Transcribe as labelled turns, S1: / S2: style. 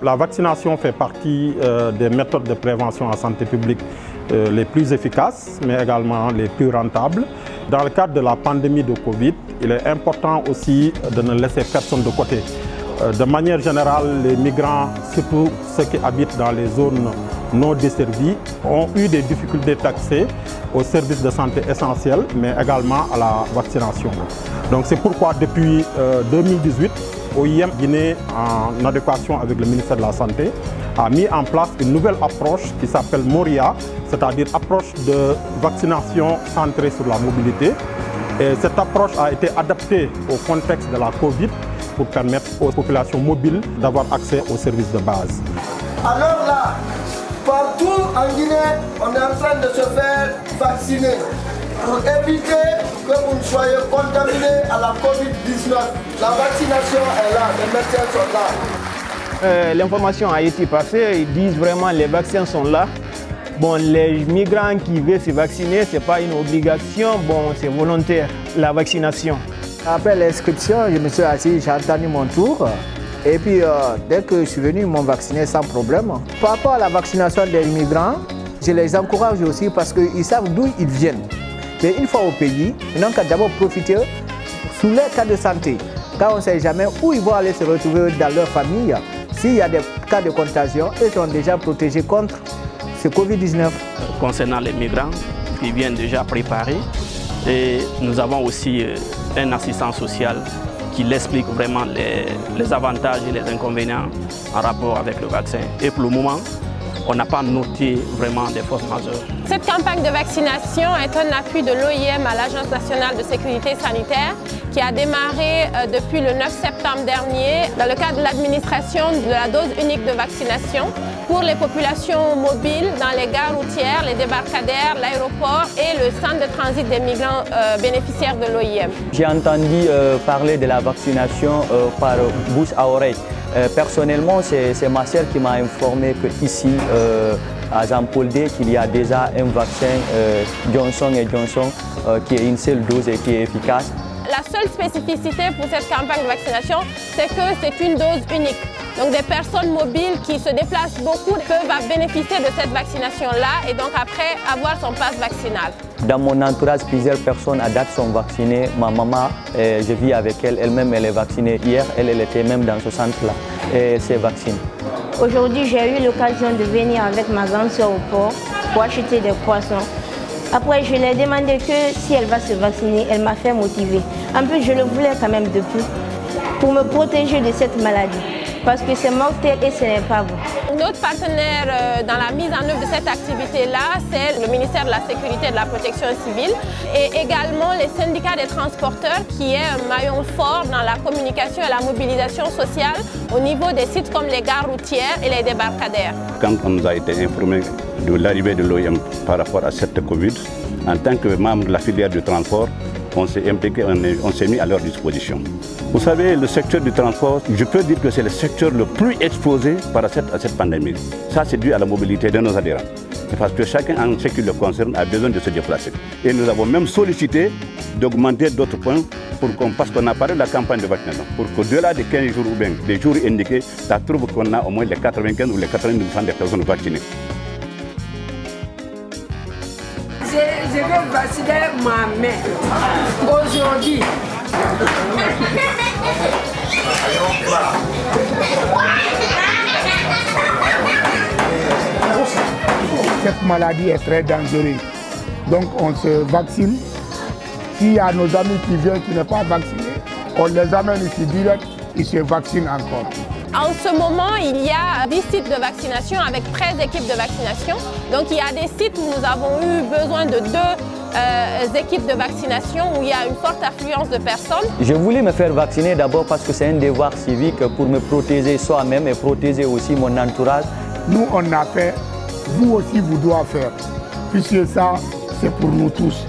S1: La vaccination fait partie des méthodes de prévention en santé publique les plus efficaces, mais également les plus rentables. Dans le cadre de la pandémie de Covid, il est important aussi de ne laisser personne de côté. De manière générale, les migrants, surtout ceux qui habitent dans les zones non desservies, ont eu des difficultés d'accès aux services de santé essentiels, mais également à la vaccination. Donc c'est pourquoi depuis 2018, OIM Guinée, en adéquation avec le ministère de la Santé, a mis en place une nouvelle approche qui s'appelle Moria, c'est-à-dire approche de vaccination centrée sur la mobilité. Et cette approche a été adaptée au contexte de la Covid pour permettre aux populations mobiles d'avoir accès aux services de base.
S2: Alors là, partout en Guinée, on est en train de se faire vacciner pour éviter que vous ne soyez contaminés à la Covid-19. La vaccination est là, les médecins sont là.
S3: L'information a été passée, ils disent vraiment que les vaccins sont là. Bon, les migrants qui veulent se vacciner, ce n'est pas une obligation, bon, c'est volontaire, la vaccination.
S4: Après l'inscription, je me suis assis, j'ai attendu mon tour. Et puis, dès que je suis venu, ils m'ont vacciné sans problème. Par rapport à la vaccination des migrants, je les encourage aussi parce qu'ils savent d'où ils viennent. Mais une fois au pays, ils n'ont qu'à d'abord profiter sous leur cas de santé. Car on ne sait jamais où ils vont aller se retrouver dans leur famille. S'il y a des cas de contagion, ils sont déjà protégés contre ce Covid-19.
S5: Concernant les migrants qui viennent déjà préparés, et nous avons aussi un assistant social qui l'explique vraiment les avantages et les inconvénients en rapport avec le vaccin. Et pour le moment, on n'a pas noté vraiment des forces majeures.
S6: Cette campagne de vaccination est un appui de l'OIM à l'Agence nationale de sécurité sanitaire qui a démarré depuis le 9 septembre dernier dans le cadre de l'administration de la dose unique de vaccination pour les populations mobiles dans les gares routières, les débarcadères, l'aéroport et le centre de transit des migrants bénéficiaires de l'OIM.
S7: J'ai entendu parler de la vaccination par bouche à oreille. Personnellement, c'est ma sœur qui m'a informé qu'ici, à Jean-Paul-D, qu'il y a déjà un vaccin Johnson & Johnson qui est une seule dose et qui est efficace.
S6: La seule spécificité pour cette campagne de vaccination, c'est que c'est une dose unique. Donc des personnes mobiles qui se déplacent beaucoup peuvent bénéficier de cette vaccination-là et donc après avoir son passe vaccinal.
S7: Dans mon entourage, plusieurs personnes à date sont vaccinées. Ma maman, je vis avec elle, elle-même elle est vaccinée. Hier, elle était même dans ce centre-là et elle s'est vaccinée.
S8: Aujourd'hui, j'ai eu l'occasion de venir avec ma grande soeur au port pour acheter des poissons. Après, je lui ai demandé que si elle va se vacciner, elle m'a fait motiver. En plus, je le voulais quand même depuis pour me protéger de cette maladie. Parce que c'est mortel et ce n'est pas bon.
S6: Notre partenaire dans la mise en œuvre de cette activité-là, c'est le ministère de la Sécurité et de la Protection civile et également les syndicats des transporteurs qui est un maillon fort dans la communication et la mobilisation sociale au niveau des sites comme les gares routières et les débarcadères.
S9: Quand on nous a été informé de l'arrivée de l'OIM par rapport à cette Covid, en tant que membre de la filière du transport, on s'est impliqué, on s'est mis à leur disposition. Vous savez, le secteur du transport, je peux dire que c'est le secteur le plus exposé par cette pandémie. Ça, c'est dû à la mobilité de nos adhérents. Parce que chacun, en ce qui le concerne, a besoin de se déplacer. Et nous avons même sollicité d'augmenter d'autres points parce qu'on a parlé de la campagne de vaccination. Pour qu'au-delà de 15 jours ou bien des jours indiqués, ça trouve qu'on a au moins les 95 ou les 90% des personnes vaccinées.
S10: Je vais vacciner ma mère aujourd'hui.
S11: Cette maladie est très dangereuse. Donc on se vaccine. S'il y a nos amis qui viennent qui ne sont pas vaccinés, on les amène ici direct, ils se vaccinent encore.
S6: En ce moment, il y a 10 sites de vaccination avec 13 équipes de vaccination. Donc il y a des sites où nous avons eu besoin de 2 équipes de vaccination où il y a une forte affluence de personnes.
S7: Je voulais me faire vacciner d'abord parce que c'est un devoir civique pour me protéger soi-même et protéger aussi mon entourage.
S11: Nous on a fait, vous aussi vous devez faire, puisque ça c'est pour nous tous.